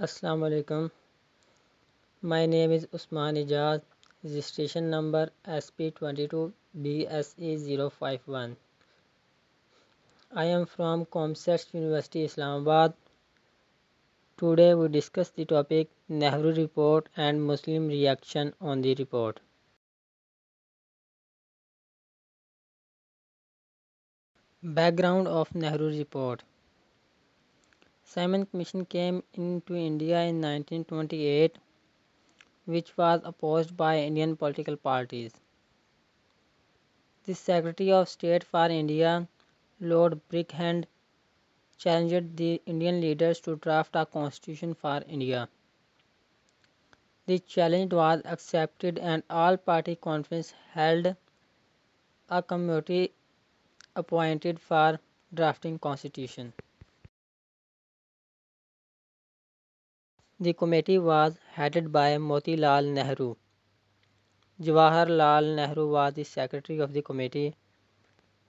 Assalamu alaikum. My name is Usman Ijaz, registration number SP22BSE051. I am from COMSATS University, Islamabad. Today we discuss the topic Nehru Report and Muslim reaction on the report. Background of Nehru Report. Simon Commission came into India in 1928, which was opposed by Indian political parties. The Secretary of State for India, Lord Brickhand, challenged the Indian leaders to draft a constitution for India. The challenge was accepted and all-party conference held a committee appointed for drafting constitution. The committee was headed by Motilal Nehru. Jawaharlal Nehru was the secretary of the committee.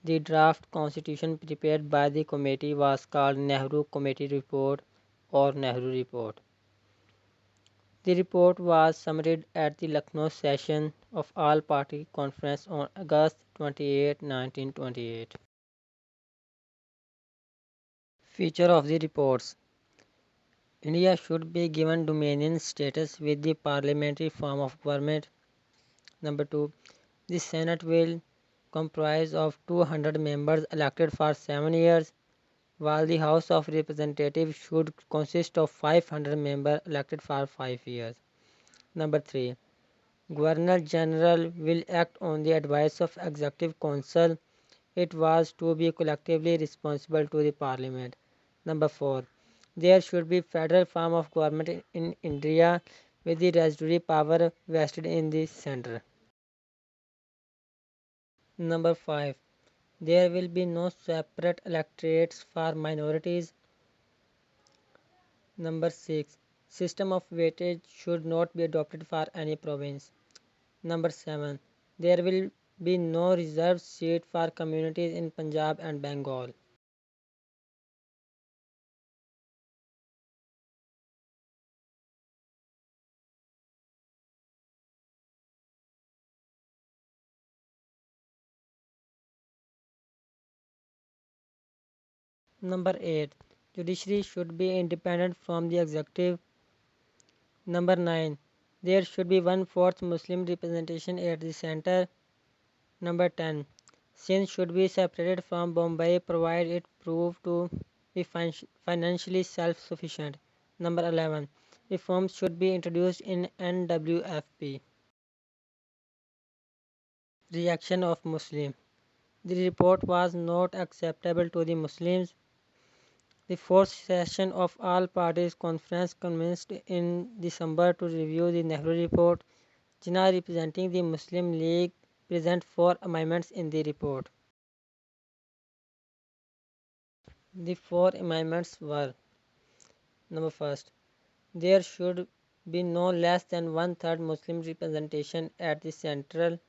The draft constitution prepared by the committee was called Nehru Committee Report or Nehru Report. The report was summarized at the Lucknow session of All-Party Conference on August 28, 1928. Feature of the reports. India should be given dominion status with the parliamentary form of government. Number 2. The Senate will comprise of 200 members elected for 7 years, while the House of Representatives should consist of 500 members elected for 5 years. Number 3. Governor General will act on the advice of Executive Council. It was to be collectively responsible to the Parliament. Number 4. There should be federal form of government in India with the residuary power vested in the centre. Number 5. There will be no separate electorates for minorities. Number 6. System of weightage should not be adopted for any province. Number 7. There will be no reserved seat for communities in Punjab and Bengal. Number 8. Judiciary should be independent from the executive. Number 9. There should be one-fourth Muslim representation at the center. Number 10. Sindh should be separated from Bombay provided it prove to be financially self-sufficient. Number 11. Reforms should be introduced in NWFP. Reaction of Muslims. The report was not acceptable to the Muslims. The fourth session of All Parties Conference commenced in December to review the Nehru Report. Jinnah representing the Muslim League present 4 amendments in the report. The 4 amendments were: Number first, there should be no less than one-third Muslim representation at the central.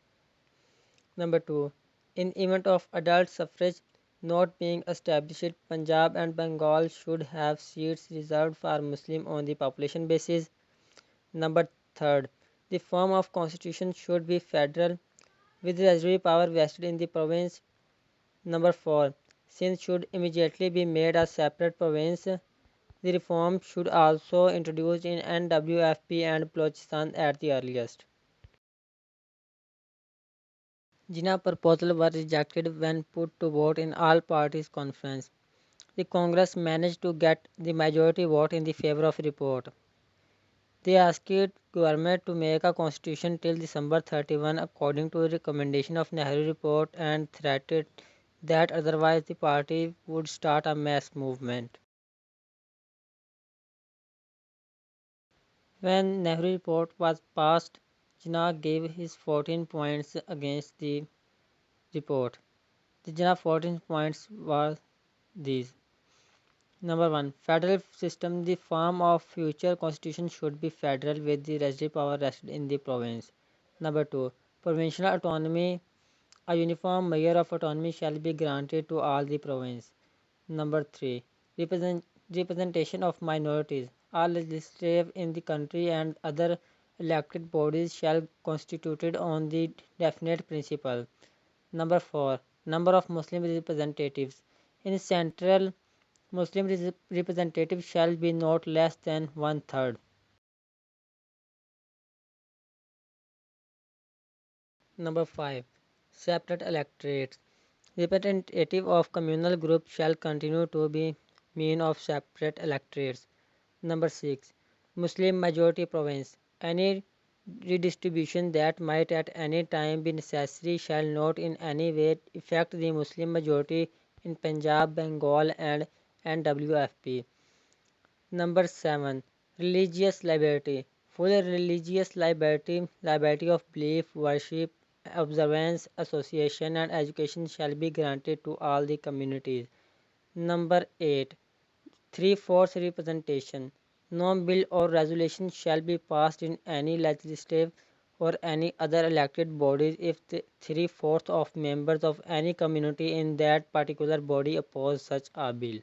Number 2, in event of adult suffrage not being established, Punjab and Bengal should have seats reserved for Muslim on the population basis. Number 3, the form of constitution should be federal with residuary power vested in the province. Number 4, Sindh should immediately be made a separate province. The reform should also introduced in NWFP and Balochistan at the earliest. Jinnah proposals were rejected when put to vote in all parties conference. The Congress managed to get the majority vote in the favor of report. They asked government to make a constitution till December 31 according to the recommendation of Nehru report and threatened that otherwise the party would start a mass movement. When Nehru report was passed, Jinnah gave his 14 points against the report. The Jinnah 14 points were these. Number 1. Federal system. The form of future constitution should be federal with the residuary power rested in the province. Number 2. Provincial autonomy. A uniform measure of autonomy shall be granted to all the province. Number 3. Representation of minorities. All legislative in the country and other elected bodies shall constituted on the definite principle. Number 4. Number of Muslim representatives. In central, Muslim representatives shall be not less than one third. Number 5. Separate electorates. Representative of communal groups shall continue to be mean of separate electorates. Number 6. Muslim majority province. Any redistribution that might at any time be necessary shall not in any way affect the Muslim majority in Punjab, Bengal, and NWFP. Number 7. Religious liberty. Full religious liberty of belief, worship, observance, association, and education shall be granted to all the communities. Number 8. Three-fourths representation. No bill or resolution shall be passed in any legislative or any other elected bodies if the three-fourths of members of any community in that particular body oppose such a bill.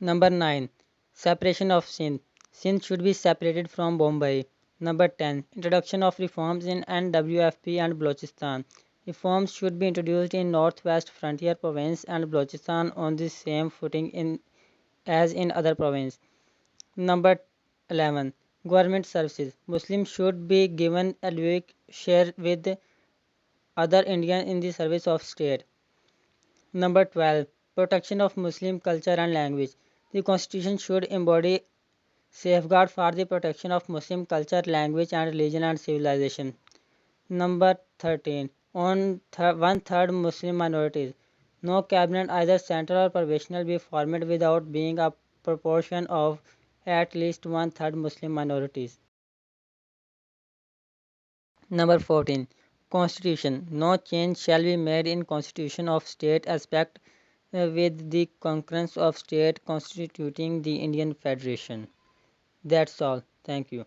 Number 9. Separation of Sindh. Sindh should be separated from Bombay. Number 10. Introduction of reforms in NWFP and Balochistan. Reforms should be introduced in Northwest Frontier Province and Balochistan on the same footing as in other provinces. Number 11. Government services. Muslims should be given a share with other Indians in the service of state. Number 12. Protection of Muslim culture and language. The Constitution should embody safeguard for the protection of Muslim culture, language, and religion and civilization. Number 13. On one-third Muslim minorities. No cabinet, either central or provisional, be formed without being a proportion of at least one-third Muslim minorities. Number 14. Constitution. No change shall be made in constitution of state aspect with the concurrence of state constituting the Indian Federation. That's all. Thank you.